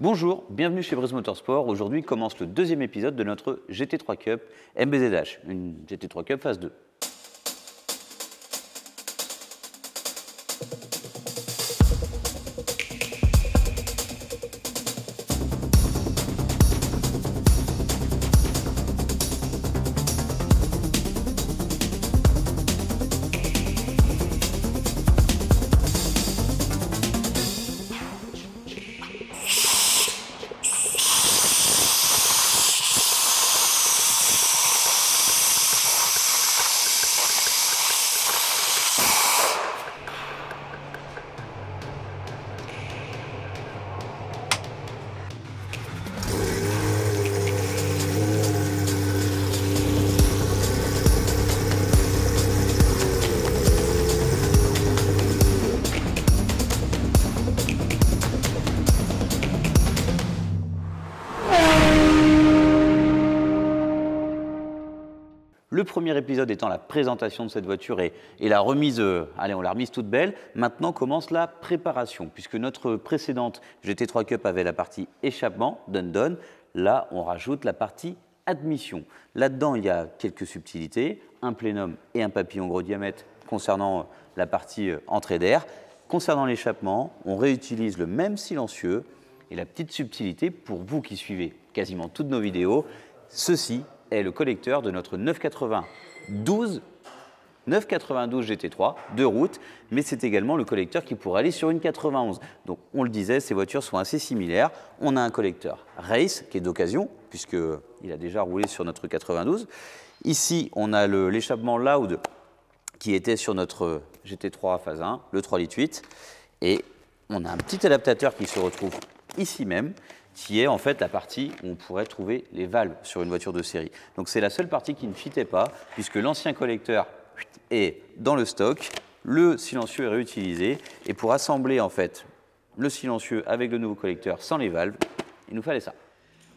Bonjour, bienvenue chez Breeze Motorsport. Aujourd'hui commence le deuxième épisode de notre GT3 Cup MBZH, une GT3 Cup phase 2. Le premier épisode étant la présentation de cette voiture et la remise, allez, on l'a remise toute belle. Maintenant commence la préparation, puisque notre précédente GT3 Cup avait la partie échappement, dun-dun. Là, on rajoute la partie admission. Là-dedans, il y a quelques subtilités, un plénum et un papillon gros diamètre concernant la partie entrée d'air. Concernant l'échappement, on réutilise le même silencieux et la petite subtilité pour vous qui suivez quasiment toutes nos vidéos, ceci est le collecteur de notre 992 GT3 de route, mais c'est également le collecteur qui pourrait aller sur une 91. Donc on le disait, ces voitures sont assez similaires. On a un collecteur race qui est d'occasion, puisqu'il a déjà roulé sur notre 92. Ici, on a l'échappement loud qui était sur notre GT3 phase 1, le 3,8 litres. Et on a un petit adaptateur qui se retrouve ici même, qui est en fait la partie où on pourrait trouver les valves sur une voiture de série. Donc c'est la seule partie qui ne fitait pas, puisque l'ancien collecteur est dans le stock, le silencieux est réutilisé, et pour assembler en fait le silencieux avec le nouveau collecteur sans les valves, il nous fallait ça.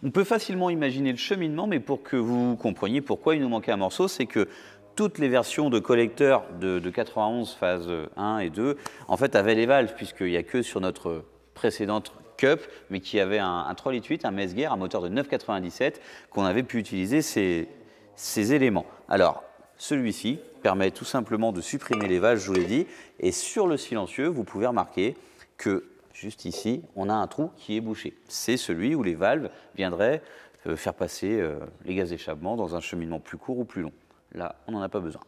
On peut facilement imaginer le cheminement, mais pour que vous compreniez pourquoi il nous manquait un morceau, c'est que toutes les versions de collecteurs de 91 phase 1 et 2 en fait avaient les valves, puisqu'il n'y a que sur notre précédente Cup, mais qui avait un 3,8 litres, un Messger, un moteur de 9,97, qu'on avait pu utiliser ces éléments. Alors, celui-ci permet tout simplement de supprimer les valves, je vous l'ai dit, et sur le silencieux, vous pouvez remarquer que, juste ici, on a un trou qui est bouché. C'est celui où les valves viendraient faire passer les gaz d'échappement dans un cheminement plus court ou plus long. Là, on n'en a pas besoin.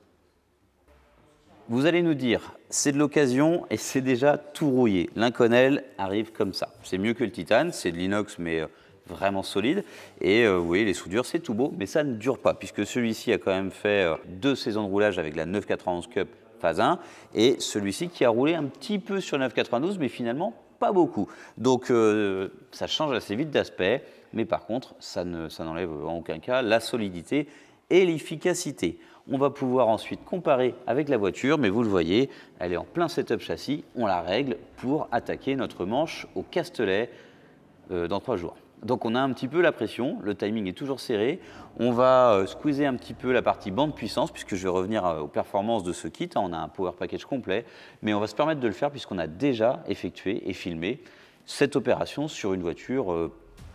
Vous allez nous dire, c'est de l'occasion et c'est déjà tout rouillé. L'Inconel arrive comme ça. C'est mieux que le titane, c'est de l'inox mais vraiment solide. Et vous voyez, les soudures, c'est tout beau, mais ça ne dure pas, puisque celui-ci a quand même fait 2 saisons de roulage avec la 991 Cup phase 1, et celui-ci qui a roulé un petit peu sur 992, mais finalement pas beaucoup. Donc ça change assez vite d'aspect, mais par contre, ça n'enlève en aucun cas la solidité et l'efficacité. On va pouvoir ensuite comparer avec la voiture, mais vous le voyez, elle est en plein setup châssis. On la règle pour attaquer notre manche au Castellet dans 3 jours. Donc on a un petit peu la pression, le timing est toujours serré. On va squeezer un petit peu la partie bande puissance, puisque je vais revenir aux performances de ce kit. On a un power package complet, mais on va se permettre de le faire puisqu'on a déjà effectué et filmé cette opération sur une voiture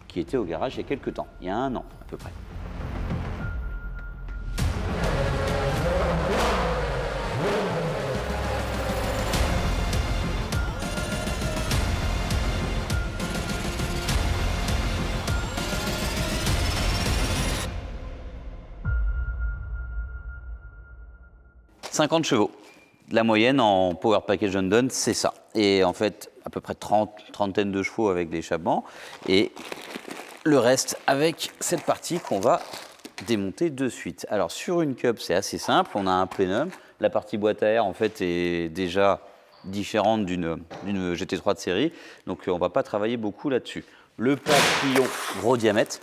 qui était au garage il y a quelques temps, il y a 1 an à peu près. « 50 chevaux. La moyenne en Power Package Undone, c'est ça. Et en fait, à peu près trentaine de chevaux avec l'échappement. Et le reste avec cette partie qu'on va démonter de suite. Alors, sur une Cup, c'est assez simple. On a un plénum. La partie boîte à air, en fait, est déjà différente d'une GT3 de série. Donc, on ne va pas travailler beaucoup là-dessus. Le papillon gros diamètre,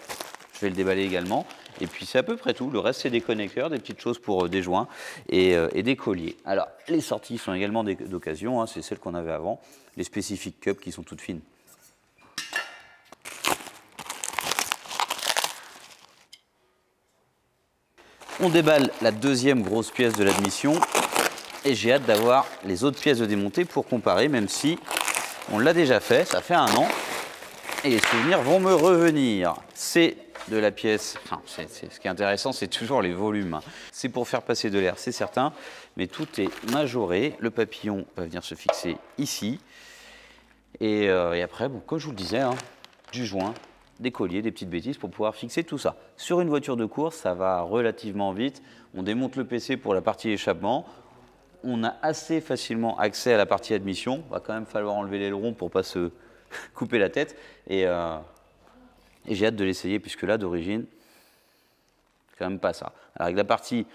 je vais le déballer également. Et puis c'est à peu près tout. Le reste, c'est des connecteurs, des petites choses pour des joints et des colliers. Alors, les sorties sont également d'occasion. Hein, c'est celles qu'on avait avant. Les spécifiques Cup qui sont toutes fines. On déballe la deuxième grosse pièce de l'admission. Et j'ai hâte d'avoir les autres pièces de démonter pour comparer, même si on l'a déjà fait. Ça fait 1 an. Et les souvenirs vont me revenir. C'est de la pièce, enfin, ce qui est intéressant, c'est toujours les volumes. C'est pour faire passer de l'air, c'est certain, mais tout est majoré. Le papillon va venir se fixer ici. Et après, bon, comme je vous le disais, hein, du joint, des colliers, des petites bêtises pour pouvoir fixer tout ça. Sur une voiture de course, ça va relativement vite. On démonte le PC pour la partie échappement. On a assez facilement accès à la partie admission. Il va quand même falloir enlever l'aileron pour ne pas se couper la tête. Et j'ai hâte de l'essayer, puisque là, d'origine, c'est quand même pas ça. Alors, avec la partie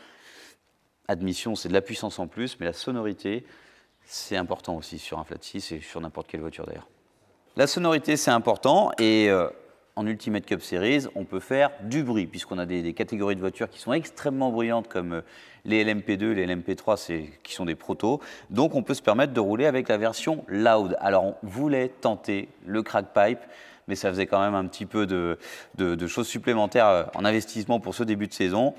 admission, c'est de la puissance en plus, mais la sonorité, c'est important aussi sur un flat 6 et sur n'importe quelle voiture d'ailleurs. La sonorité, c'est important, et en Ultimate Cup Series, on peut faire du bruit, puisqu'on a des catégories de voitures qui sont extrêmement bruyantes, comme les LMP2, les LMP3, qui sont des protos. Donc, on peut se permettre de rouler avec la version loud. Alors, on voulait tenter le crack pipe, mais ça faisait quand même un petit peu de choses supplémentaires en investissement pour ce début de saison.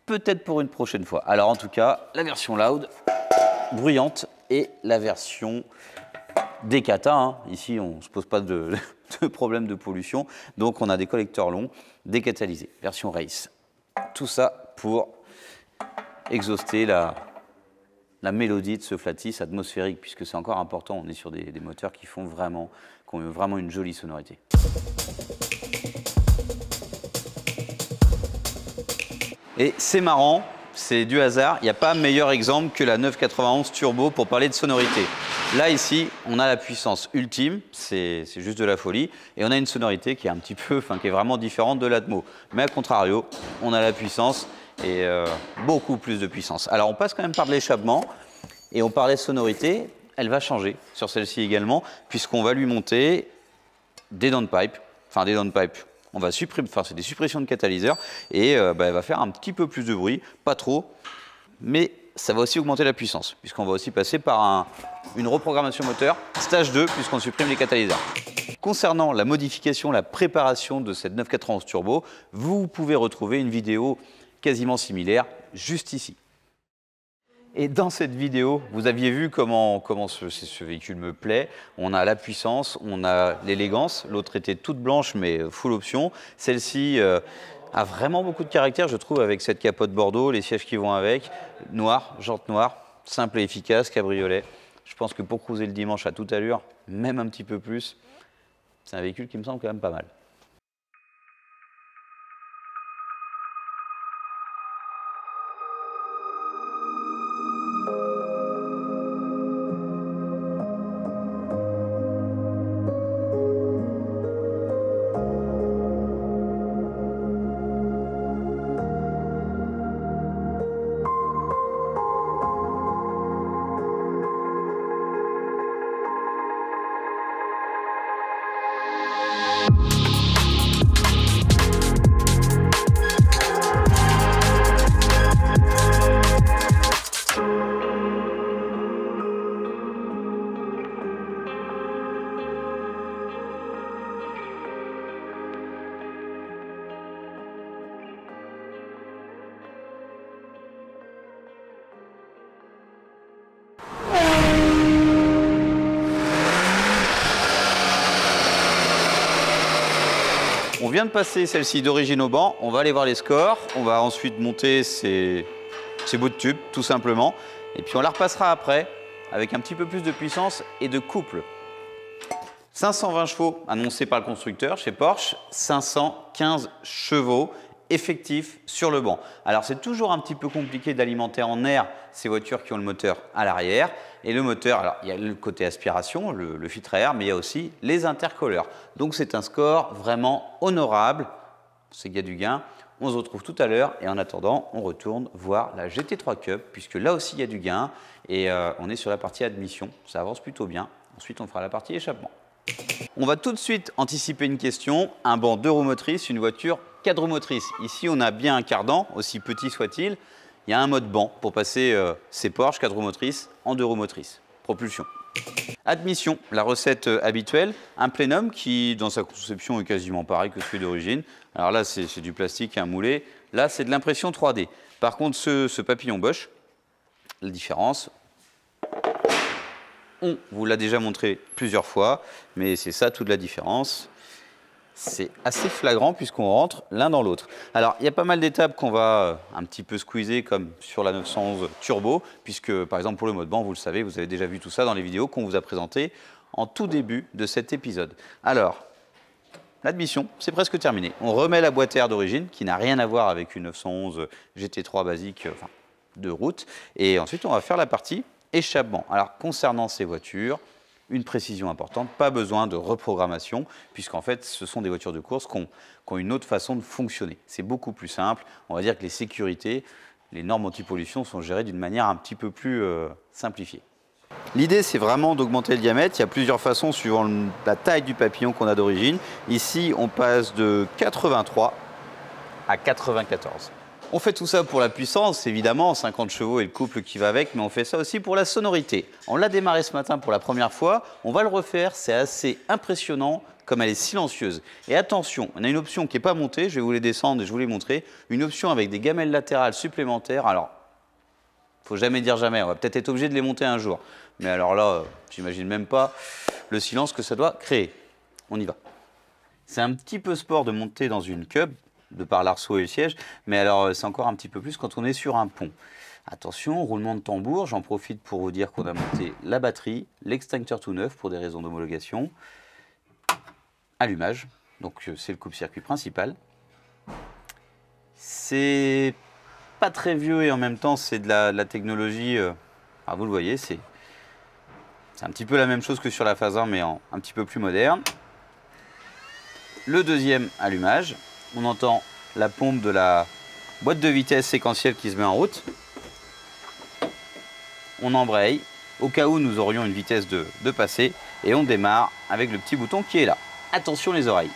Peut-être pour une prochaine fois. Alors, en tout cas, la version loud, bruyante, et la version Decata, hein. Ici, on ne se pose pas de problème de pollution. Donc, on a des collecteurs longs, décatalysés, version race. Tout ça pour exhauster la mélodie de ce flat 6 atmosphérique, puisque c'est encore important. On est sur des moteurs qui ont vraiment une jolie sonorité. Et c'est marrant, c'est du hasard. Il n'y a pas meilleur exemple que la 991 Turbo pour parler de sonorité. Là, ici, on a la puissance ultime, c'est juste de la folie, et on a une sonorité qui est un petit peu, qui est vraiment différente de l'Atmo. Mais à contrario, on a la puissance et beaucoup plus de puissance. Alors, on passe quand même par de l'échappement, et on parlait de sonorité, elle va changer sur celle-ci également, puisqu'on va lui monter des downpipes, on va supprimer, c'est des suppressions de catalyseurs, et elle va faire un petit peu plus de bruit, pas trop, mais ça va aussi augmenter la puissance, puisqu'on va aussi passer par une reprogrammation moteur, stage 2, puisqu'on supprime les catalyseurs. Concernant la modification, la préparation de cette 991 Turbo, vous pouvez retrouver une vidéo quasiment similaire juste ici. Et dans cette vidéo, vous aviez vu comment ce véhicule me plaît. On a la puissance, on a l'élégance. L'autre était toute blanche, mais full option. Celle-ci a vraiment beaucoup de caractère, je trouve, avec cette capote bordeaux, les sièges qui vont avec. Noir, jantes noires, simple et efficace, cabriolet. Je pense que pour cruiser le dimanche à toute allure, même un petit peu plus, c'est un véhicule qui me semble quand même pas mal. On vient de passer celle-ci d'origine au banc, on va aller voir les scores, on va ensuite monter ces bouts de tube, tout simplement, et puis on la repassera après avec un petit peu plus de puissance et de couple. 520 chevaux annoncés par le constructeur chez Porsche, 515 chevaux effectifs sur le banc. Alors c'est toujours un petit peu compliqué d'alimenter en air ces voitures qui ont le moteur à l'arrière. Et le moteur, alors il y a le côté aspiration, le filtre à air, mais il y a aussi les intercooleurs. Donc c'est un score vraiment honorable, c'est qu'il y a du gain. On se retrouve tout à l'heure et en attendant, on retourne voir la GT3 Cup, puisque là aussi il y a du gain et on est sur la partie admission, ça avance plutôt bien. Ensuite on fera la partie échappement. On va tout de suite anticiper une question, un banc 2 roues motrices, une voiture 4 roues motrices. Ici on a bien un cardan, aussi petit soit-il. Il y a un mode banc pour passer ces Porsche 4 roues motrices en 2 roues motrices. Propulsion. Admission, la recette habituelle, un plénum qui, dans sa conception, est quasiment pareil que celui d'origine. Alors là, c'est du plastique, un moulé. Là, c'est de l'impression 3D. Par contre, ce papillon Bosch, la différence, on vous l'a déjà montré plusieurs fois, mais c'est ça toute la différence. c'est assez flagrant puisqu'on rentre l'un dans l'autre. Alors, il y a pas mal d'étapes qu'on va un petit peu squeezer comme sur la 911 Turbo, puisque par exemple pour le mode banc, vous le savez, vous avez déjà vu tout ça dans les vidéos qu'on vous a présentées en tout début de cet épisode. Alors, l'admission, c'est presque terminé. On remet la boîte air d'origine, qui n'a rien à voir avec une 911 GT3 basique enfin, de route. Et ensuite, on va faire la partie échappement. Alors, concernant ces voitures, une précision importante, pas besoin de reprogrammation, puisqu'en fait, ce sont des voitures de course qui ont une autre façon de fonctionner. C'est beaucoup plus simple. On va dire que les sécurités, les normes anti-pollution sont gérées d'une manière un petit peu plus simplifiée. L'idée, c'est vraiment d'augmenter le diamètre. Il y a plusieurs façons suivant la taille du papillon qu'on a d'origine. Ici, on passe de 83 à 94. On fait tout ça pour la puissance, évidemment, 50 chevaux et le couple qui va avec, mais on fait ça aussi pour la sonorité. On l'a démarré ce matin pour la première fois, on va le refaire, c'est assez impressionnant comme elle est silencieuse. Et attention, on a une option qui n'est pas montée, je vais vous les descendre et je vous les montrer, une option avec des gamelles latérales supplémentaires. Alors, il ne faut jamais dire jamais, on va peut-être être obligé de les monter un jour. Mais alors là, j'imagine même pas le silence que ça doit créer. On y va. C'est un petit peu sport de monter dans une cub, de par l'arceau et le siège, mais alors c'est encore un petit peu plus quand on est sur un pont. Attention, roulement de tambour, j'en profite pour vous dire qu'on a monté la batterie, l'extincteur tout neuf pour des raisons d'homologation, allumage, donc c'est le coupe-circuit principal. C'est pas très vieux et en même temps c'est de la technologie, vous le voyez, c'est un petit peu la même chose que sur la phase 1 mais un petit peu plus moderne. Le deuxième allumage. On entend la pompe de la boîte de vitesse séquentielle qui se met en route. On embraye, au cas où nous aurions une vitesse de passer, et on démarre avec le petit bouton qui est là. Attention les oreilles.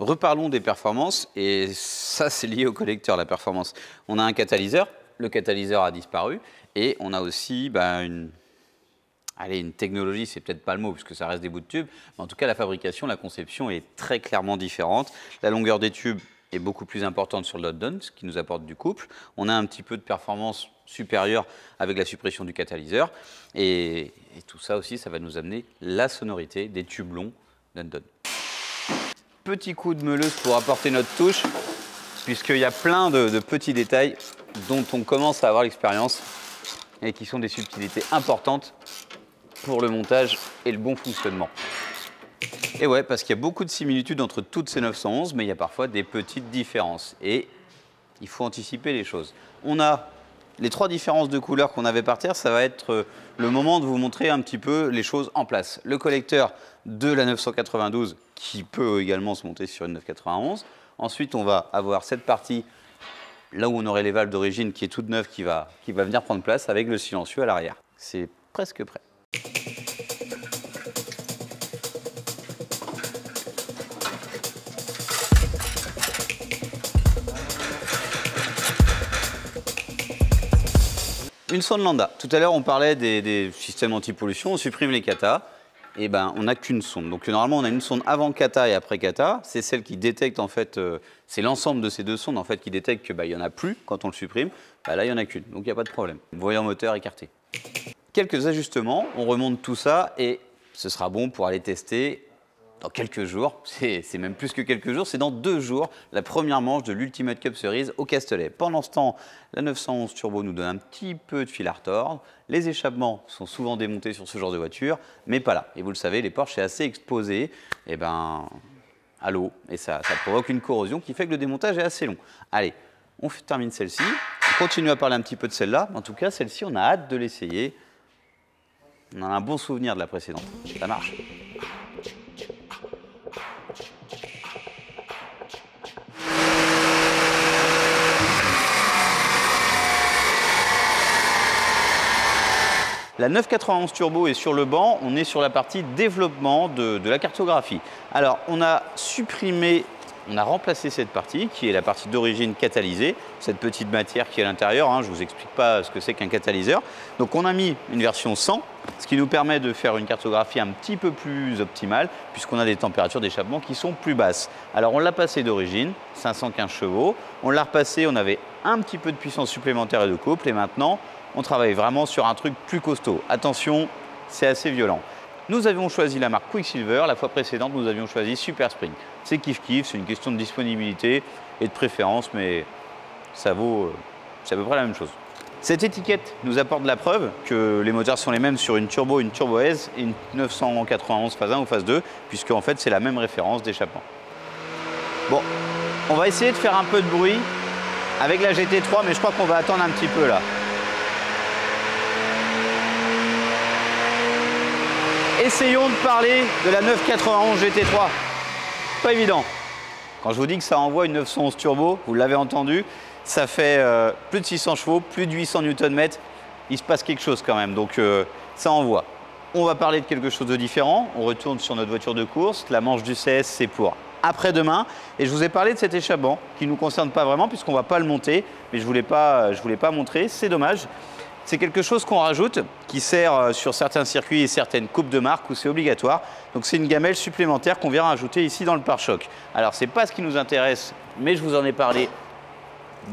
Reparlons des performances, et ça c'est lié au collecteur, la performance. On a un catalyseur, le catalyseur a disparu, et on a aussi une technologie, c'est peut-être pas le mot, puisque ça reste des bouts de tubes, mais en tout cas la fabrication, la conception est très clairement différente. La longueur des tubes est beaucoup plus importante sur le London, ce qui nous apporte du couple. On a un petit peu de performance supérieure avec la suppression du catalyseur, et tout ça aussi, ça va nous amener la sonorité des tubes longs London. Petit coup de meuleuse pour apporter notre touche, puisqu'il y a plein de petits détails dont on commence à avoir l'expérience et qui sont des subtilités importantes pour le montage et le bon fonctionnement. Et ouais, parce qu'il y a beaucoup de similitudes entre toutes ces 911, mais il y a parfois des petites différences et il faut anticiper les choses. On a les trois différences de couleurs qu'on avait par terre, ça va être le moment de vous montrer un petit peu les choses en place. Le collecteur de la 992 qui peut également se monter sur une 991. Ensuite, on va avoir cette partie là où on aurait les valves d'origine qui est toute neuve qui va venir prendre place avec le silencieux à l'arrière. C'est presque prêt. Une sonde lambda. Tout à l'heure, on parlait des systèmes anti-pollution, on supprime les katas. Et on n'a qu'une sonde. Donc normalement, on a une sonde avant kata et après kata. C'est celle qui détecte en fait, c'est l'ensemble de ces deux sondes en fait qui détecte que il y en a plus quand on le supprime. Là, il y en a qu'une, donc il n'y a pas de problème. Voyant moteur écarté. Quelques ajustements, on remonte tout ça et ce sera bon pour aller tester dans quelques jours. C'est même plus que quelques jours, c'est dans 2 jours la première manche de l'Ultimate Cup Series au Castellet. Pendant ce temps, la 911 Turbo nous donne un petit peu de fil à retordre. Les échappements sont souvent démontés sur ce genre de voiture, mais pas là. Et vous le savez, les Porsche, c'est assez exposé à l'eau. Et ça provoque une corrosion qui fait que le démontage est assez long. Allez, on termine celle-ci. On continue à parler un petit peu de celle-là. En tout cas, celle-ci, on a hâte de l'essayer. On a un bon souvenir de la précédente. Ça marche. La 991 Turbo est sur le banc, on est sur la partie développement de la cartographie. Alors, on a supprimé on a remplacé cette partie qui est la partie d'origine catalysée, cette petite matière qui est à l'intérieur, hein, je ne vous explique pas ce que c'est qu'un catalyseur. Donc on a mis une version 100, ce qui nous permet de faire une cartographie un petit peu plus optimale puisqu'on a des températures d'échappement qui sont plus basses. Alors on l'a passé d'origine, 515 chevaux, on l'a repassé, on avait un petit peu de puissance supplémentaire et de couple et maintenant on travaille vraiment sur un truc plus costaud. Attention, c'est assez violent. Nous avions choisi la marque Quicksilver, la fois précédente nous avions choisi Super Spring. C'est kiff-kiff, c'est une question de disponibilité et de préférence, mais ça vaut, c'est à peu près la même chose. Cette étiquette nous apporte la preuve que les moteurs sont les mêmes sur une Turbo S et une 991 phase 1 ou phase 2, puisque en fait c'est la même référence d'échappement. Bon, on va essayer de faire un peu de bruit avec la GT3, mais je crois qu'on va attendre un petit peu là. Essayons de parler de la 991 GT3. Pas évident. Quand je vous dis que ça envoie une 911 turbo, vous l'avez entendu, ça fait plus de 600 chevaux, plus de 800 Nm. Il se passe quelque chose quand même, donc ça envoie. On va parler de quelque chose de différent. On retourne sur notre voiture de course. La manche du CS, c'est pour après-demain. Et je vous ai parlé de cet échappement qui ne nous concerne pas vraiment puisqu'on ne va pas le monter. Mais je ne voulais pas montrer. C'est dommage. C'est quelque chose qu'on rajoute, qui sert sur certains circuits et certaines coupes de marque où c'est obligatoire. Donc c'est une gamelle supplémentaire qu'on vient rajouter ici dans le pare-choc. Alors c'est pas ce qui nous intéresse, mais je vous en ai parlé,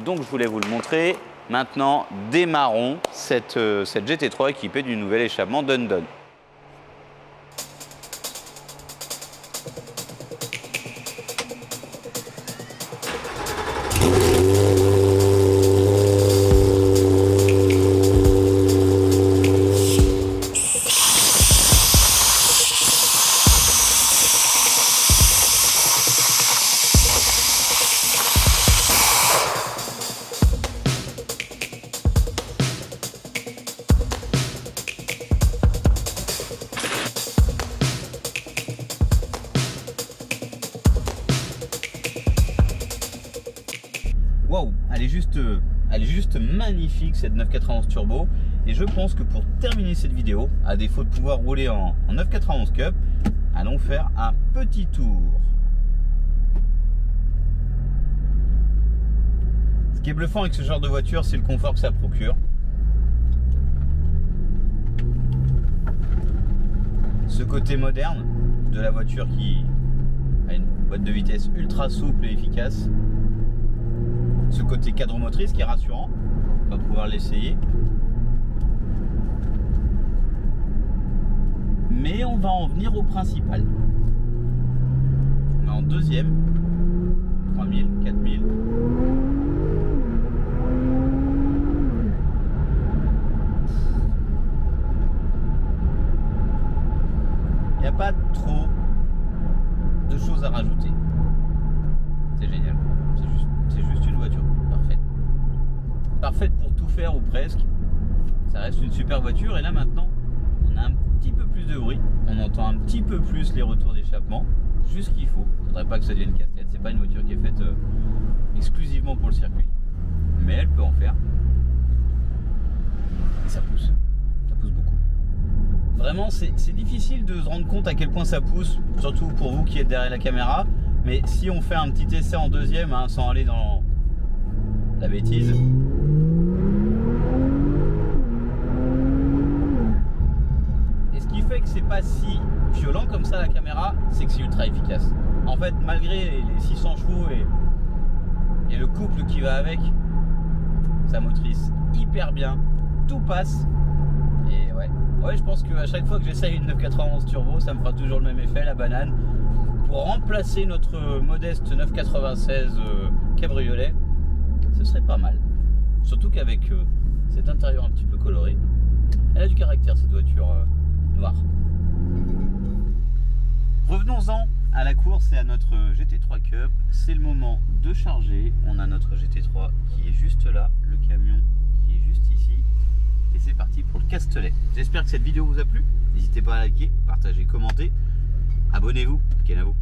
donc je voulais vous le montrer. Maintenant, démarrons cette GT3 équipée du nouvel échappement Dundon. Waouh, elle est juste magnifique cette 991 Turbo. Et je pense que pour terminer cette vidéo, à défaut de pouvoir rouler en 991 Cup, allons faire un petit tour. Ce qui est bluffant avec ce genre de voiture, c'est le confort que ça procure. Ce côté moderne de la voiture qui a une boîte de vitesse ultra souple et efficace. Ce côté cadre motrice qui est rassurant, on va pouvoir l'essayer. Mais on va en venir au principal. On est en deuxième, 3000, 4000. Il n'y a pas trop de choses à rajouter. C'est génial. C'est juste une voiture parfaite. Parfaite pour tout faire ou presque. Ça reste une super voiture. Et là maintenant, on a un petit peu plus de bruit. On entend un petit peu plus les retours d'échappement. Juste ce qu'il faut. Il ne faudrait pas que ça devienne casse-tête. C'est pas une voiture qui est faite exclusivement pour le circuit. Mais elle peut en faire. Et ça pousse. Ça pousse beaucoup. Vraiment, c'est difficile de se rendre compte à quel point ça pousse. Surtout pour vous qui êtes derrière la caméra. Mais si on fait un petit essai en deuxième, hein, sans aller dans la bêtise. Et ce qui fait que c'est pas si violent comme ça la caméra, c'est que c'est ultra efficace. En fait, malgré les 600 chevaux et le couple qui va avec, ça motrice hyper bien, tout passe. Et ouais, je pense qu'à chaque fois que j'essaye une 991 Turbo, ça me fera toujours le même effet, la banane. Pour remplacer notre modeste 996 cabriolet, ce serait pas mal. Surtout qu'avec cet intérieur un petit peu coloré, elle a du caractère cette voiture noire. Revenons-en à la course et à notre GT3 Cup. C'est le moment de charger. On a notre GT3 qui est juste là, le camion qui est juste ici. Et c'est parti pour le Castellet. J'espère que cette vidéo vous a plu. N'hésitez pas à liker, partager, commenter. Abonnez-vous, Kenavo.